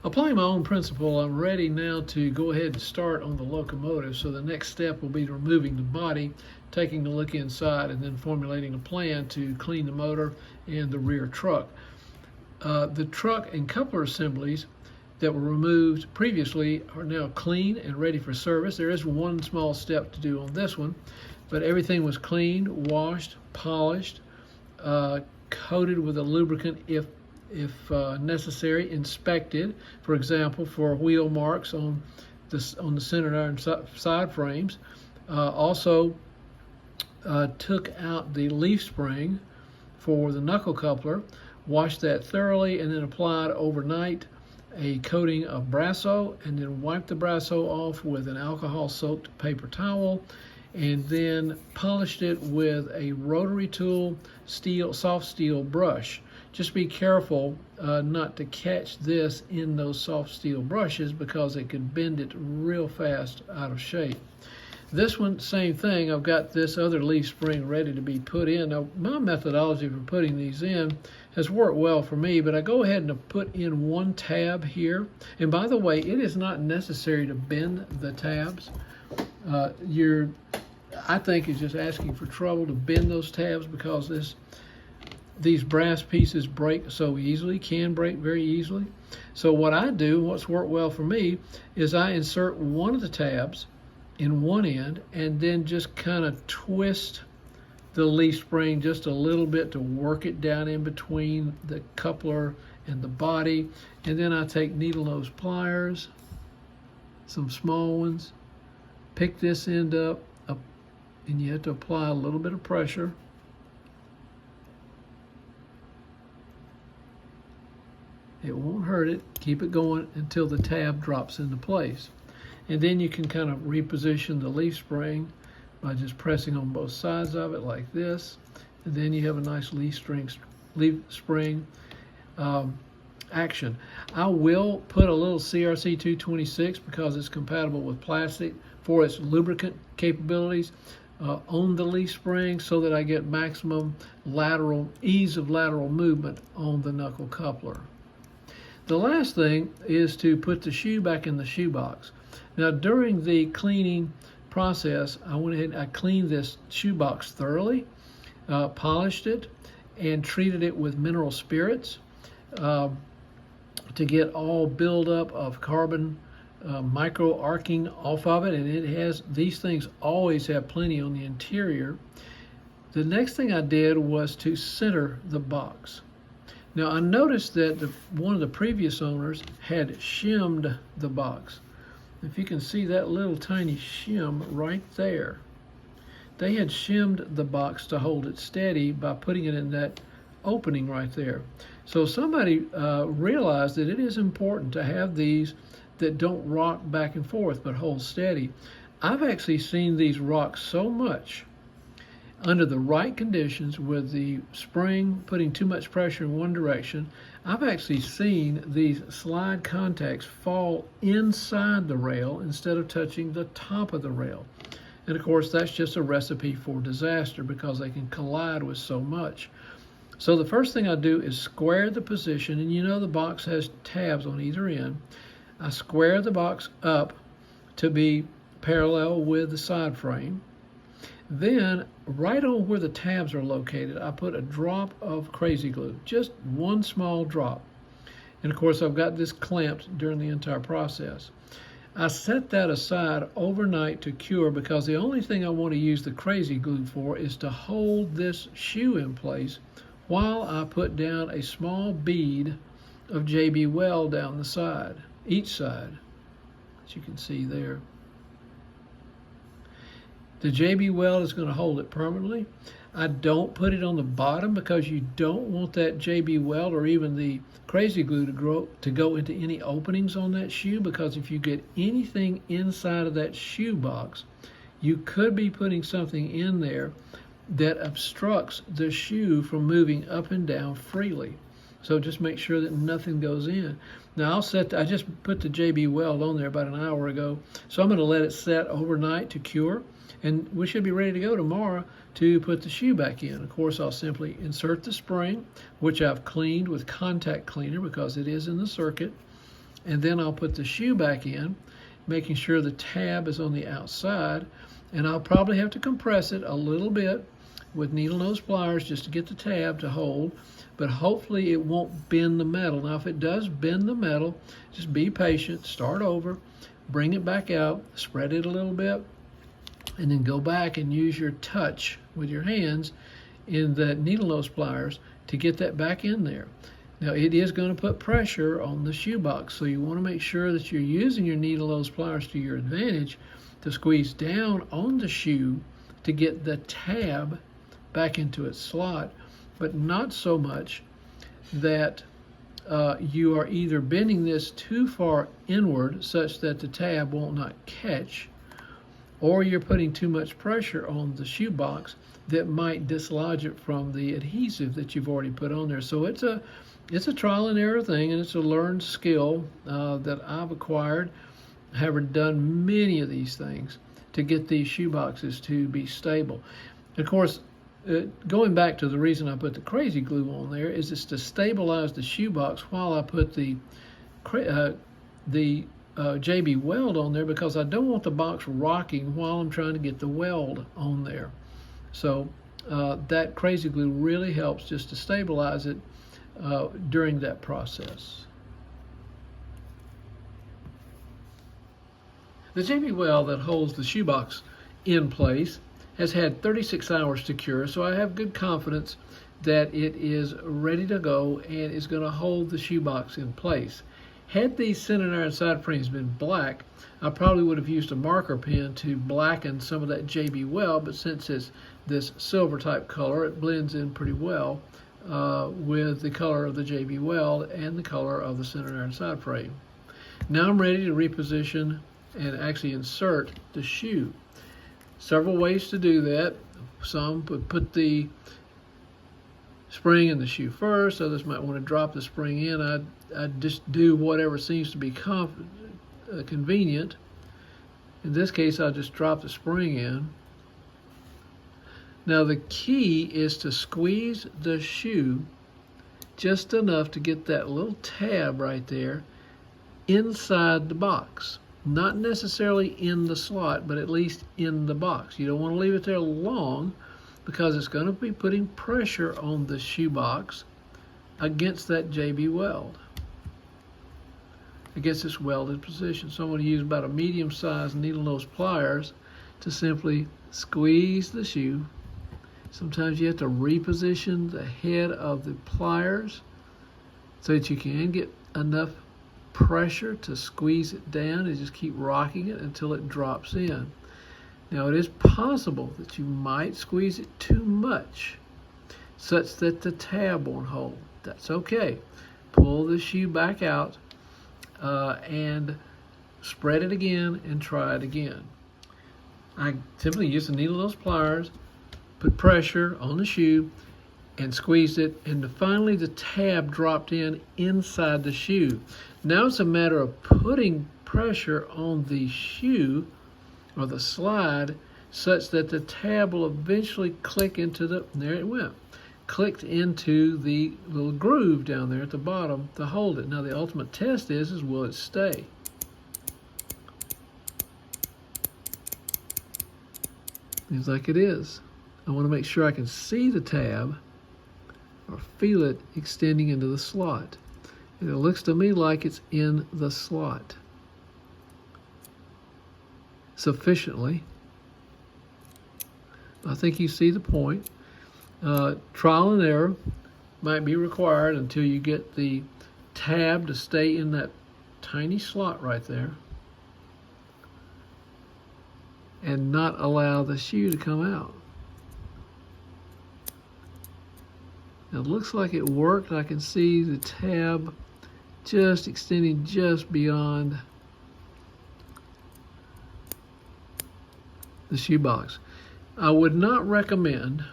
Applying my own principle, I'm ready now to go ahead and start on the locomotive. So the next step will be removing the body, taking a look inside, and then formulating a plan to clean the motor and the rear truck. The truck and coupler assemblies that were removed previously are now clean and ready for service. There is one small step to do on this one, but everything was cleaned, washed, polished, coated with a lubricant if necessary, inspected, for example, for wheel marks on the center iron side frames. Also took out the leaf spring for the knuckle coupler, washed that thoroughly, and then applied overnight a coating of Brasso, and then wiped the Brasso off with an alcohol-soaked paper towel, and then polished it with a rotary tool soft steel brush. Just be careful not to catch this in those soft steel brushes because it could bend it real fast out of shape. This one, same thing. I've got this other leaf spring ready to be put in. Now, my methodology for putting these in has worked well for me, but I go ahead and put in one tab here. And by the way, it is not necessary to bend the tabs. I think it's just asking for trouble to bend those tabs because these brass pieces break so easily, can break very easily. So what I do, what's worked well for me, is I insert one of the tabs in one end and then just kind of twist the leaf spring just a little bit to work it down in between the coupler and the body. And then I take needle nose pliers, some small ones, pick this end up, and you have to apply a little bit of pressure. It won't hurt it. Keep it going until the tab drops into place. And then you can kind of reposition the leaf spring by just pressing on both sides of it like this. And then you have a nice leaf spring action. I will put a little CRC 226 because it's compatible with plastic for its lubricant capabilities on the leaf spring so that I get maximum ease of lateral movement on the knuckle coupler. The last thing is to put the shoe back in the shoebox. Now, during the cleaning process, I went ahead and I cleaned this shoebox thoroughly, polished it, and treated it with mineral spirits to get all buildup of carbon micro arcing off of it. And these things always have plenty on the interior. The next thing I did was to center the box. Now, I noticed that one of the previous owners had shimmed the box. If you can see that little tiny shim right there, they had shimmed the box to hold it steady by putting it in that opening right there. So somebody realized that it is important to have these that don't rock back and forth but hold steady. I've actually seen these rock so much under the right conditions with the spring putting too much pressure in one direction. I've actually seen these slide contacts fall inside the rail instead of touching the top of the rail. And of course, that's just a recipe for disaster because they can collide with so much. So the first thing I do is square the position, and you know the box has tabs on either end. I square the box up to be parallel with the side frame. Then, right on where the tabs are located, I put a drop of crazy glue, just one small drop. And of course, I've got this clamped during the entire process. I set that aside overnight to cure because the only thing I want to use the crazy glue for is to hold this shoe in place while I put down a small bead of JB Weld down the side, each side, as you can see there. The JB Weld is going to hold it permanently. I don't put it on the bottom because you don't want that JB Weld or even the crazy glue to go into any openings on that shoe, because if you get anything inside of that shoe box, you could be putting something in there that obstructs the shoe from moving up and down freely. So just make sure that nothing goes in. Now I just put the JB Weld on there about an hour ago, so I'm going to let it set overnight to cure, and we should be ready to go tomorrow to put the shoe back in. Of course, I'll simply insert the spring, which I've cleaned with contact cleaner because it is in the circuit. and then I'll put the shoe back in, making sure the tab is on the outside, and I'll probably have to compress it a little bit with needle nose pliers just to get the tab to hold, but hopefully it won't bend the metal. Now if it does bend the metal, just be patient, start over, bring it back out, spread it a little bit, and then go back and use your touch with your hands in the needle nose pliers to get that back in there. Now it is going to put pressure on the shoebox, so you want to make sure that you're using your needle nose pliers to your advantage to squeeze down on the shoe to get the tab back into its slot, but not so much that you are either bending this too far inward such that the tab will not catch, or you're putting too much pressure on the shoebox that might dislodge it from the adhesive that you've already put on there. So it's a trial and error thing, and it's a learned skill that I've acquired, having done many of these things to get these shoe boxes to be stable. Of course, going back to the reason I put the crazy glue on there is it's to stabilize the shoebox while I put the JB weld on there, because I don't want the box rocking while I'm trying to get the weld on there. So that crazy glue really helps just to stabilize it during that process. The JB weld that holds the shoebox in place has had 36 hours to cure, so I have good confidence that it is ready to go and is going to hold the shoebox in place. Had these center iron side frames been black, I probably would have used a marker pen to blacken some of that JB weld, but since it's this silver type color, it blends in pretty well with the color of the JB weld and the color of the center iron side frame. Now I'm ready to reposition and actually insert the shoe. Several ways to do that. Some would put the spring in the shoe first, others might want to drop the spring in. I'd just do whatever seems to be convenient. In this case, I'll just drop the spring in. Now the key is to squeeze the shoe just enough to get that little tab right there inside the box. Not necessarily in the slot, but at least in the box. You don't want to leave it there long, because it's going to be putting pressure on the shoe box against that JB weld, against its welded position. So I'm going to use about a medium-sized needle nose pliers to simply squeeze the shoe. Sometimes you have to reposition the head of the pliers so that you can get enough pressure to squeeze it down and just keep rocking it until it drops in. Now it is possible that you might squeeze it too much such that the tab won't hold. That's okay. Pull the shoe back out and spread it again and try it again. I simply use the needle nose pliers, put pressure on the shoe and squeezed it, and finally the tab dropped in inside the shoe. Now it's a matter of putting pressure on the shoe or the slide such that the tab will eventually click into the, there it went, clicked into the little groove down there at the bottom to hold it. Now the ultimate test is will it stay? Seems like it is. I want to make sure I can see the tab or feel it extending into the slot. And it looks to me like it's in the slot sufficiently. I think you see the point. Trial and error might be required until you get the tab to stay in that tiny slot right there and not allow the shoe to come out. Now it looks like it worked. I can see the tab just extending just beyond the shoe box. I would not recommend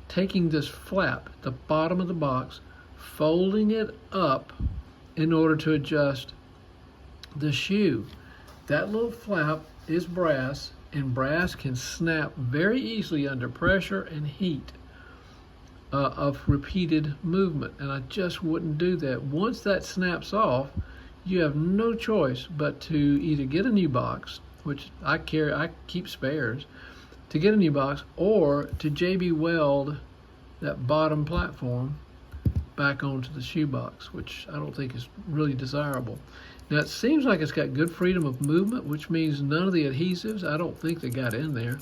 taking this flap at the bottom of the box, folding it up in order to adjust the shoe. That little flap is brass, and brass can snap very easily under pressure and heat of repeated movement, and I just wouldn't do that. Once that snaps off, you have no choice but to either get a new box, which I keep spares, to get a new box, or to JB Weld that bottom platform back onto the shoebox, which I don't think is really desirable. Now it seems like it's got good freedom of movement, which means none of the adhesives, I don't think they got in there,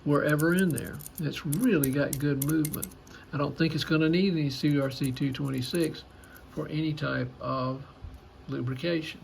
were ever in there. It's really got good movement. I don't think it's going to need any CRC 226 for any type of lubrication.